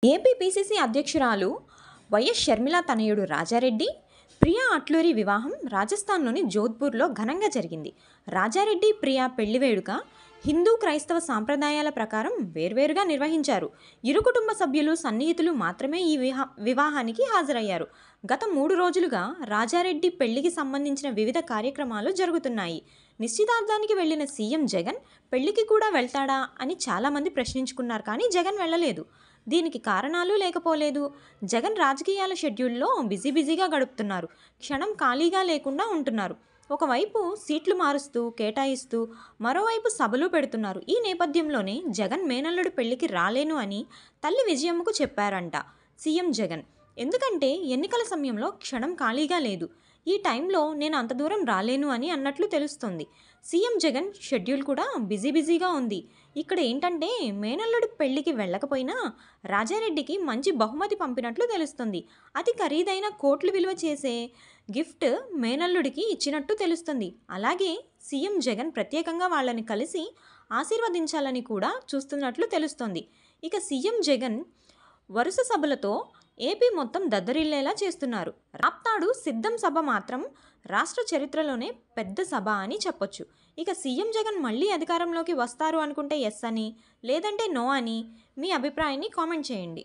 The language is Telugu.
ఏపీ పీసీసీ అధ్యక్షురాలు వైఎస్ షర్మిల తనయుడు రాజారెడ్డి, ప్రియా అట్లూరి వివాహం రాజస్థాన్లోని జోధ్పూర్లో ఘనంగా జరిగింది. రాజారెడ్డి, ప్రియా పెళ్లి వేడుక హిందూ క్రైస్తవ సాంప్రదాయాల ప్రకారం వేర్వేరుగా నిర్వహించారు. ఇరు కుటుంబ సభ్యులు, సన్నిహితులు మాత్రమే ఈ వివాహానికి హాజరయ్యారు. గత 3 రోజులుగా రాజారెడ్డి పెళ్లికి సంబంధించిన వివిధ కార్యక్రమాలు జరుగుతున్నాయి. నిశ్చితార్థానికి వెళ్లిన సీఎం జగన్ పెళ్లికి కూడా వెళ్తాడా అని చాలామంది ప్రశ్నించుకున్నారు. కానీ జగన్ వెళ్ళలేదు. దీనికి కారణాలు లేకపోలేదు. జగన్ రాజకీయాల షెడ్యూల్లో బిజీగా గడుపుతున్నారు. క్షణం ఖాళీగా లేకుండా ఉంటున్నారు. ఒకవైపు సీట్లు మారుస్తూ, కేటాయిస్తూ, మరోవైపు సభలు పెడుతున్నారు. ఈ నేపథ్యంలోనే జగన్ మేనల్లుడు పెళ్లికి రాలేను అని తల్లి విజయమ్మకు చెప్పారంట సీఎం జగన్. ఎందుకంటే ఎన్నికల సమయంలో క్షణం ఖాళీగా లేదు. ఈ టైంలో నేను అంత దూరం రాలేను అని అన్నట్లు తెలుస్తుంది. సీఎం జగన్ షెడ్యూల్ కూడా బిజీగా ఉంది. ఇక్కడ ఏంటంటే మేనల్లుడి పెళ్లికి వెళ్ళకపోయినా రాజారెడ్డికి మంచి బహుమతి పంపినట్లు తెలుస్తుంది. అతి ఖరీదైన కోట్లు విలువ చేసే గిఫ్ట్ మేనల్లుడికి ఇచ్చినట్టు తెలుస్తుంది. అలాగే సీఎం జగన్ ప్రత్యేకంగా వాళ్ళని కలిసి ఆశీర్వదించాలని కూడా చూస్తున్నట్లు తెలుస్తుంది. ఇక సీఎం జగన్ వరుస సభలతో ఏపీ మొత్తం దద్దరిల్లేలా చేస్తున్నారు. రాప్తాడు సిద్ధం సభ మాత్రం రాష్ట్ర చరిత్రలోనే పెద్ద సభ అని చెప్పొచ్చు. ఇక సీఎం జగన్ మళ్ళీ అధికారంలోకి వస్తారు అనుకుంటే ఎస్ అని, లేదంటే నో అని మీ అభిప్రాయాన్ని కామెంట్ చేయండి.